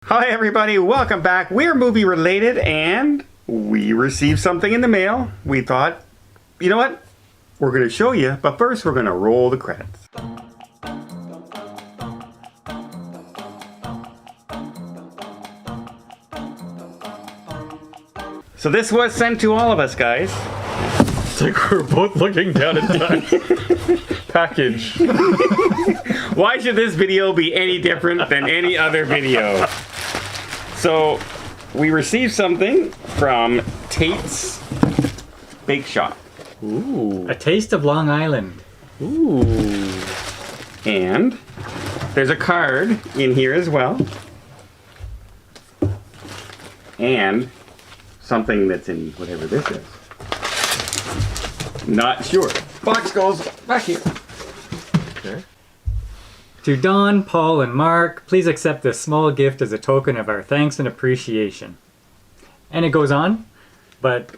Hi everybody, welcome back. We're movie related and we received something in the mail. We thought, you know what? We're going to show you, but first we're going to roll the credits. So this was sent to all of us, guys. It's like we're both looking down at that package. Why should this video be any different than any other video? So, we received something from Tate's Bake Shop. Ooh. A taste of Long Island. Ooh. And there's a card in here as well. And something that's in whatever this is. Not sure. Box goes back here. Okay. To Don, Paul, and Mark, please accept this small gift as a token of our thanks and appreciation. And it goes on, but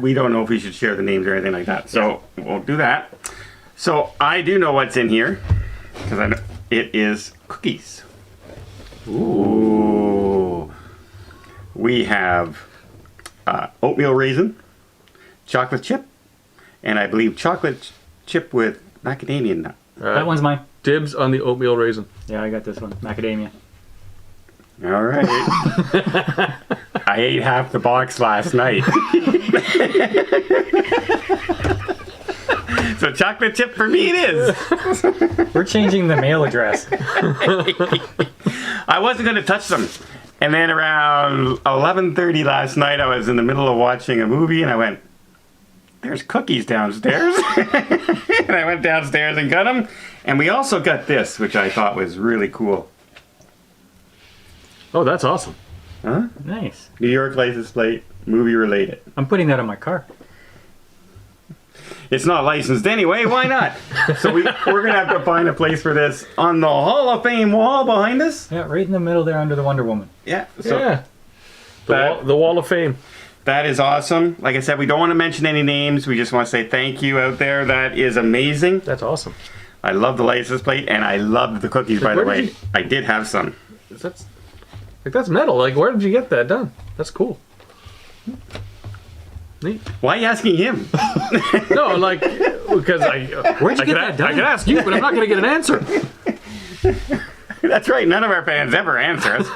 We don't know if we should share the names or anything like that, so we'll do that. So I do know what's in here, because I know it is cookies. Ooh. We have oatmeal raisin, chocolate chip, and I believe chocolate chip with macadamia nut. that one's mine. Dibs on the oatmeal raisin. Yeah, I got this one. Macadamia. All right. I ate half the box last night. So chocolate chip for me it is. We're changing the mail address. I wasn't going to touch them. And then around 11:30 last night, I was in the middle of watching a movie and I went, there's cookies downstairs. And I went downstairs and got them. And we also got this, which I thought was really cool. Oh, that's awesome. Huh? Nice. New York license plate, movie related. I'm putting that on my car. It's not licensed anyway, why not? So we're going to have to find a place for this on the Hall of Fame wall behind us. Yeah, right in the middle there under the Wonder Woman. Yeah. So Yeah. that- The wall of Fame. That is awesome. Like I said, we don't want to mention any names. We just want to say thank you out there. That is amazing. That's awesome. I love the license plate, and I love the cookies, by the Where did way. you- I did have some. That's metal. Like, where did you get that done? That's cool. Neat. Why are you asking him? No, like, because Where'd you get that done? I can ask you, but I'm not going to get an answer. That's right. None of our fans ever answer us.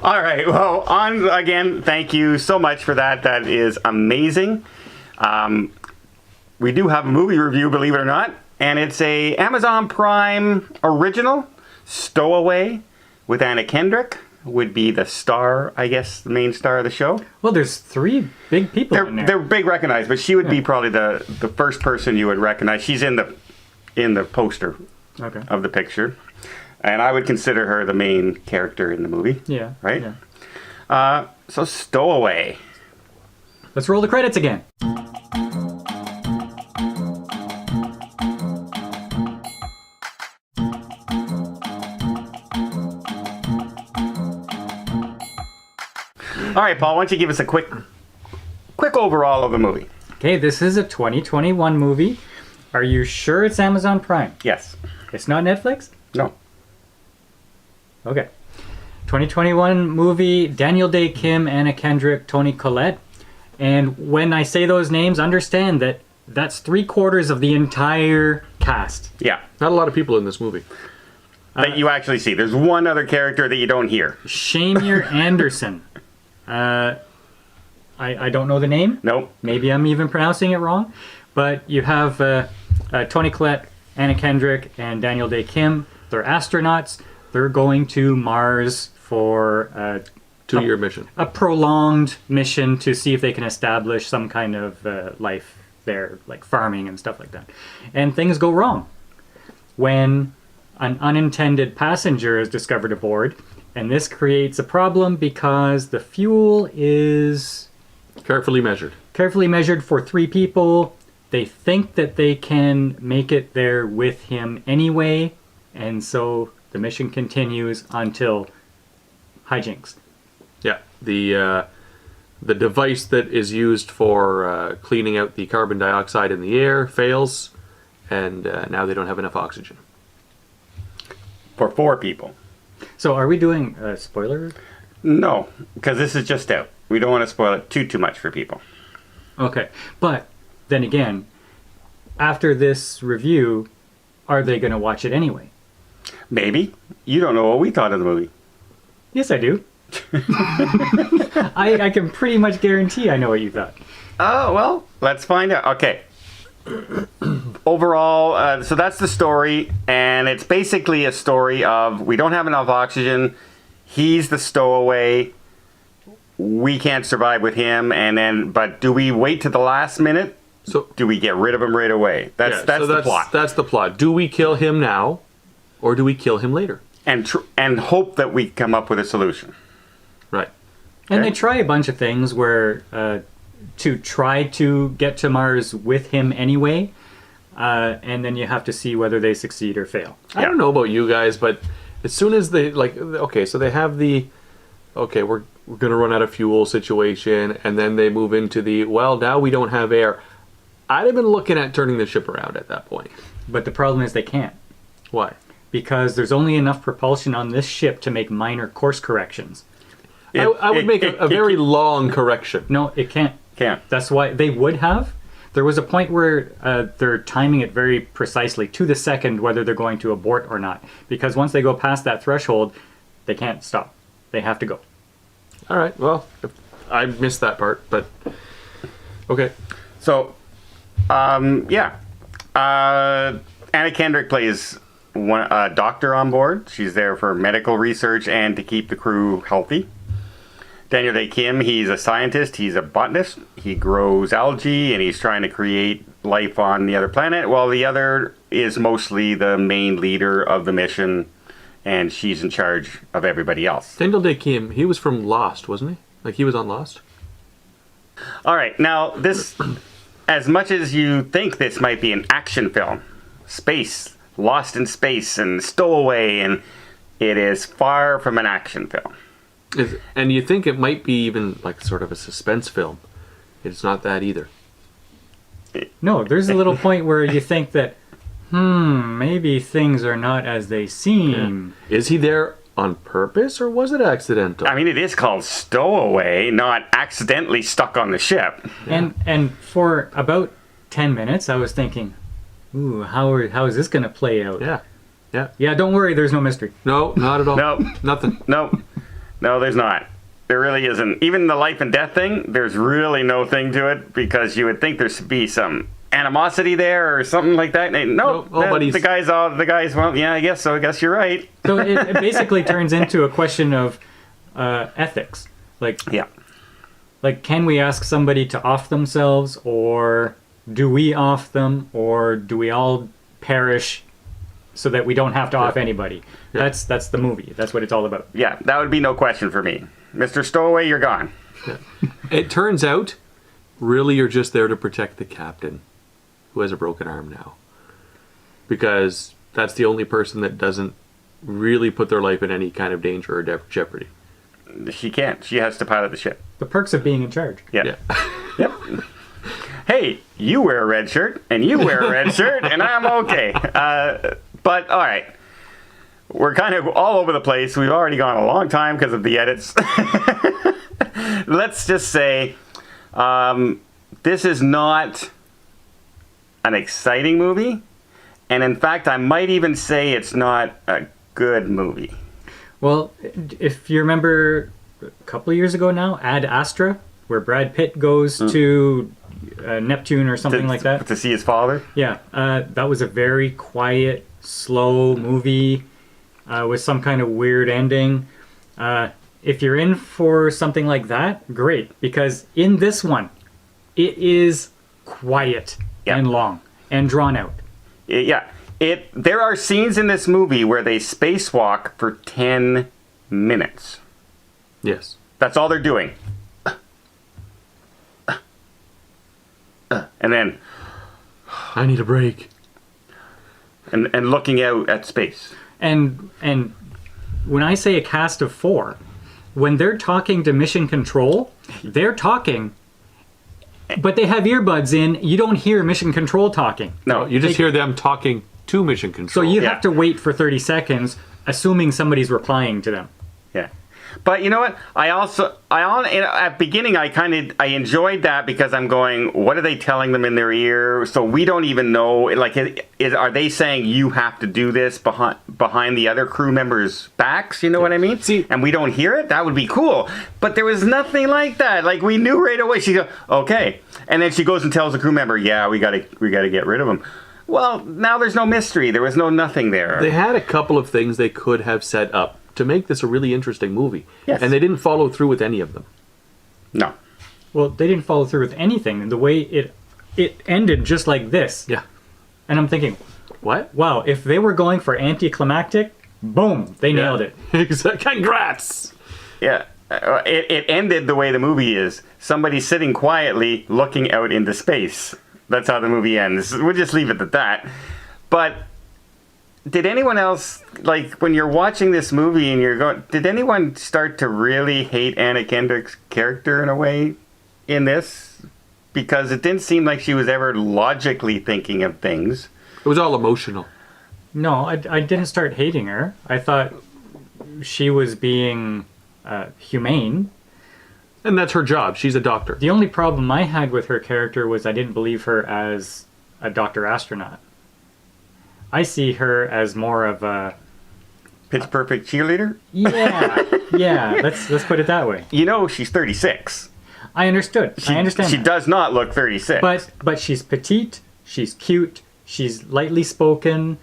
All right. Well, on again, thank you so much for that. That is amazing. We do have a movie review, believe it or not, and it's a Amazon Prime original, Stowaway, with Anna Kendrick. Would be the star, I guess, the main star of the show. Well, there's 3 big people in there. They're big recognized, but she would be probably the first person you would recognize. She's in the poster Okay. of the picture, and I would consider her the main character in the movie. Yeah. Right? Yeah. So Stowaway. Let's roll the credits again. All right, Paul, why don't you give us a quick overall of the movie? Okay, this is a 2021 movie. Are you sure it's Amazon Prime? Yes. It's not Netflix? No. Okay. 2021 movie, Daniel Day Kim, Anna Kendrick, Toni Collette. And when I say those names, understand that that's 3/4 of the entire cast. Yeah. Not a lot of people in this movie. That you actually see. There's one other character that you don't hear. Shamir Anderson. I don't know the name. Nope. Maybe I'm even pronouncing it wrong. But you have Toni Collette, Anna Kendrick, and Daniel Day Kim. They're astronauts. They're going to Mars for 2-year mission. a prolonged mission to see if they can establish some kind of life there, like farming and stuff like that. And things go wrong when an unintended passenger is discovered aboard, and this creates a problem because the fuel is Carefully measured. carefully measured for 3 people. They think that they can make it there with him anyway, and so the mission continues until hijinks. Yeah. The device that is used for cleaning out the carbon dioxide in the air fails, and now they don't have enough oxygen. for 4 people. So are we doing a spoiler? No, because this is just out. We don't want to spoil it too much for people. Okay. But then again, after this review, are they going to watch it anyway? Maybe. You don't know what we thought of the movie. Yes, I do. I can pretty much guarantee I know what you thought. Oh, well, let's find out. Okay. Overall, so that's the story, and it's basically a story of we don't have enough oxygen. He's the stowaway. We can't survive with him, but do we wait to the last minute? So Do we get rid of him right away? That's the plot. That's the plot. Do we kill him now, or do we kill him later? And hope that we come up with a solution. Right. And Okay. they try a bunch of things where to try to get to Mars with him anyway, and then you have to see whether they succeed or fail. I don't know about you guys, but as soon as they so they have we're gonna run out of fuel situation, and then they move into now we don't have air. I'd have been looking at turning the ship around at that point. But the problem is they can't, Why? because there's only enough propulsion on this ship to make minor course corrections. I would make a very long correction. No, it can't. Can't. That's why they would have. There was a point where they're timing it very precisely to the second whether they're going to abort or not. Because once they go past that threshold, they can't stop. They have to go. All right. Well, I missed that part, but okay. So, Anna Kendrick plays a doctor on board. She's there for medical research and to keep the crew healthy. Daniel Day Kim, he's a scientist. He's a botanist. He grows algae and he's trying to create life on the other planet, while the other is mostly the main leader of the mission, and she's in charge of everybody else. Daniel Day Kim, he was from Lost, wasn't he? Like he was on Lost? All right, now this, as much as you think this might be an action film, space, Lost in Space and Stowaway, and it is far from an action film. And you think it might be even like sort of a suspense film. It's not that either. No, there's a little point where you think that, maybe things are not as they seem. Yeah. Is he there on purpose, or was it accidental? I mean, it is called Stowaway, not accidentally stuck on the ship. And for about 10 minutes, I was thinking, ooh, how is this going to play out? Yeah. Yeah, don't worry, there's no mystery. No, not at all. No. Nothing. No, there's not. There really isn't. Even the life and death thing, there's really no thing to it, because you would think there should be some animosity there or something like that. No, the guys, well, yeah, I guess so. I guess you're right. So it basically turns into a question of ethics. Yeah. Like, can we ask somebody to off themselves, or do we off them, or do we all perish so that we don't have to off anybody? Yeah. That's the movie. That's what it's all about. Yeah, that would be no question for me. Mr. Stowaway, you're gone. Yeah. It turns out, really, you're just there to protect the captain, who has a broken arm now. Because that's the only person that doesn't really put their life in any kind of danger or jeopardy. She can't. She has to pilot the ship. The perks of being in charge. Yeah. Yep. Hey, you wear a red shirt, and you wear a red shirt, and I'm okay. But, all right. We're kind of all over the place. We've already gone a long time because of the edits. Let's just say this is not an exciting movie. And in fact, I might even say it's not a good movie. Well, if you remember a couple of years ago now, Ad Astra, where Brad Pitt goes to Neptune or something like that. To see his father? Yeah, that was a very quiet, slow movie with some kind of weird ending. If you're in for something like that, great. Because in this one, it is quiet and long and drawn out. Yeah. There are scenes in this movie where they spacewalk for 10 minutes. Yes. That's all they're doing. And then... I need a break. And looking out at space. And when I say a cast of 4, when they're talking to Mission Control, they're talking, but they have earbuds in. You don't hear Mission Control talking. No, You just hear them talking to Mission Control. So you have to wait for 30 seconds assuming somebody's replying to them. Yeah. But you know what? At beginning, I enjoyed that because I'm going, what are they telling them in their ear? So we don't even know, like, are they saying you have to do this behind the other crew members' backs? You know what I mean? See, and we don't hear it? That would be cool. But there was nothing like that. Like, we knew right away. She goes, okay. And then she goes and tells the crew member, yeah, we gotta get rid of him. Well, now there's no mystery. There was nothing there. They had a couple of things they could have set up to make this a really interesting movie. Yes. And they didn't follow through with any of them. No. Well, they didn't follow through with anything. The way it ended just like this. Yeah. And I'm thinking, What? wow, if they were going for anticlimactic, boom, they nailed it. Congrats! Yeah. It ended the way the movie is. Somebody sitting quietly looking out into space. That's how the movie ends. We'll just leave it at that. But did anyone else, like, when you're watching this movie and you're going, did anyone start to really hate Anna Kendrick's character in a way in this? Because it didn't seem like she was ever logically thinking of things. It was all emotional. No, I didn't start hating her. I thought she was being humane. And that's her job. She's a doctor. The only problem I had with her character was I didn't believe her as a Dr. Astronaut. I see her as more of a... Pitch Perfect cheerleader? Yeah, let's put it that way. You know she's 36. I understood. I understand She that. does not look 36. But she's petite, she's cute, she's lightly spoken.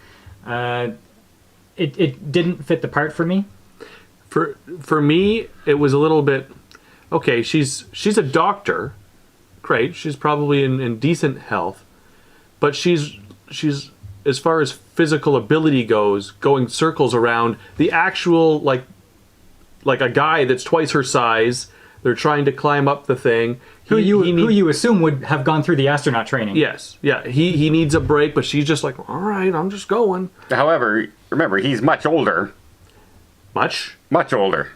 It didn't fit the part for me. For me, it was a little bit... Okay, she's a doctor. Great. She's probably in decent health. But she's as far as physical ability goes, going circles around the actual, like a guy that's twice her size. They're trying to climb up the thing. Who you assume would have gone through the astronaut training. Yes. Yeah. He needs a break, but she's just like, all right, I'm just going. However, remember, he's much older. Much? Much older.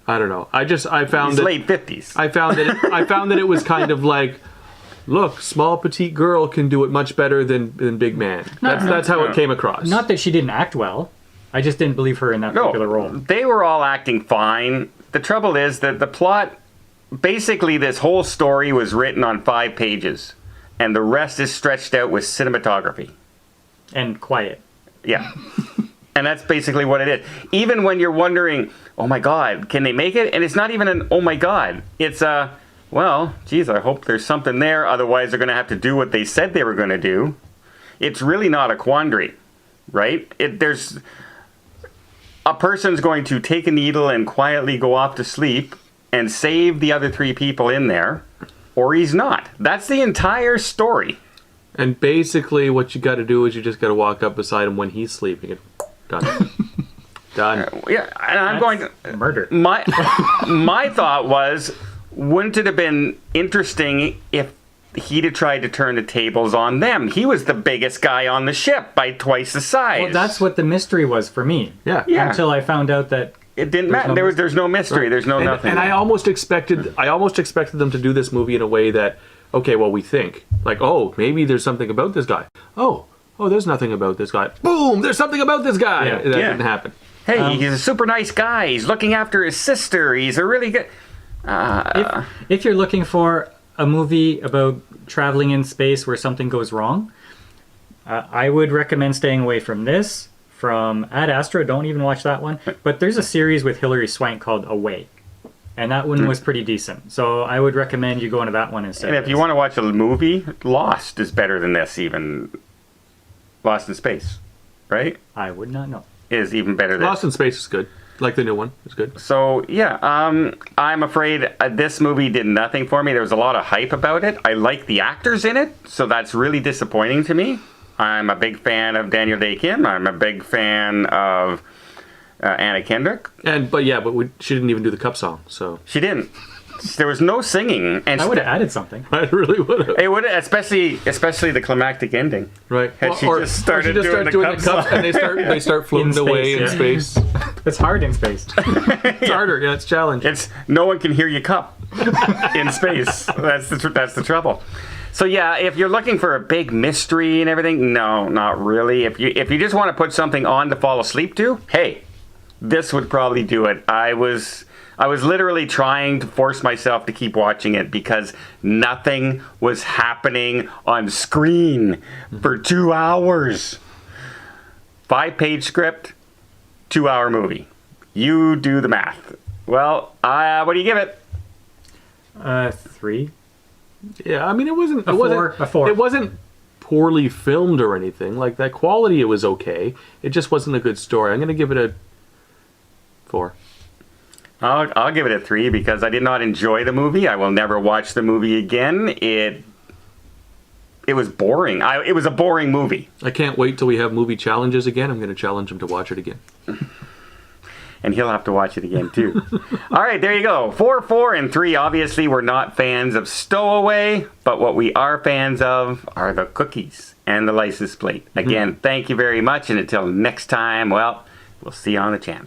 I don't know. I found He's it, late 50s. I found that it was kind of like, look, small petite girl can do it much better than big man. That's how it came across. Not that she didn't act well. I just didn't believe her in that particular role. They were all acting fine. The trouble is that the plot, basically this whole story was written on 5 pages, and the rest is stretched out with cinematography. And quiet. Yeah. And that's basically what it is. Even when you're wondering, oh my God, can they make it? And it's not even an oh my God. It's a, well, geez, I hope there's something there. Otherwise, they're going to have to do what they said they were going to do. It's really not a quandary, right? There's a person's going to take a needle and quietly go off to sleep and save the other 3 people in there, or he's not. That's the entire story. And basically what you got to do is you just got to walk up beside him when he's sleeping. Done. Done. Yeah, and I'm going to... Murder. My thought was, wouldn't it have been interesting if he'd have tried to turn the tables on them? He was the biggest guy on the ship by twice the size. Well, that's what the mystery was for me. Yeah. Until I found out that it didn't matter. There's no mystery. There's no nothing. And I almost expected them to do this movie in a way that, okay, well, we think like, oh, maybe there's something about this guy. Oh, there's nothing about this guy. Boom, there's something about this guy. Yeah. That didn't happen. Hey, he's a super nice guy. He's looking after his sister. He's a really good... if you're looking for a movie about traveling in space where something goes wrong, I would recommend staying away from this. From Ad Astra, don't even watch that one. But there's a series with Hilary Swank called Away. And that one was pretty decent. So I would recommend you go into that one instead. And if you want to watch a movie, Lost is better than this even. Lost in Space, right? I would not know. Is even better than... Lost in Space is good. Like the new one. It's good. So, yeah, I'm afraid this movie did nothing for me. There was a lot of hype about it. I like the actors in it, so that's really disappointing to me. I'm a big fan of Daniel Day Kim. I'm a big fan of Anna Kendrick. But she didn't even do the cup song, so... She didn't. There was no singing. And I would have added something. I really would have. It would, especially the climactic ending. Right. Had she just started doing the cup song. And they start floating away in space. It's hard in space. It's harder. Yeah, it's challenging. It's no one can hear you cup in space. That's the trouble. So yeah, if you're looking for a big mystery and everything, no, not really. If you just want to put something on to fall asleep to, hey, this would probably do it. I was literally trying to force myself to keep watching it because nothing was happening on screen for 2 hours. 5-page script, 2-hour movie. You do the math. Well, what do you give it? 3. Yeah, I mean, it wasn't A four. It wasn't poorly filmed or anything like that. Quality, it was okay. It just wasn't a good story. I'm going to give it a 4. I'll give it a 3 because I did not enjoy the movie. I will never watch the movie again. It was boring. It was a boring movie. I can't wait till we have movie challenges again. I'm going to challenge him to watch it again. And he'll have to watch it again, too. All right, there you go. 4, 4, and 3. Obviously, we're not fans of Stowaway, but what we are fans of are the cookies and the license plate. Again, thank you very much, and until next time, well, we'll see you on the channel.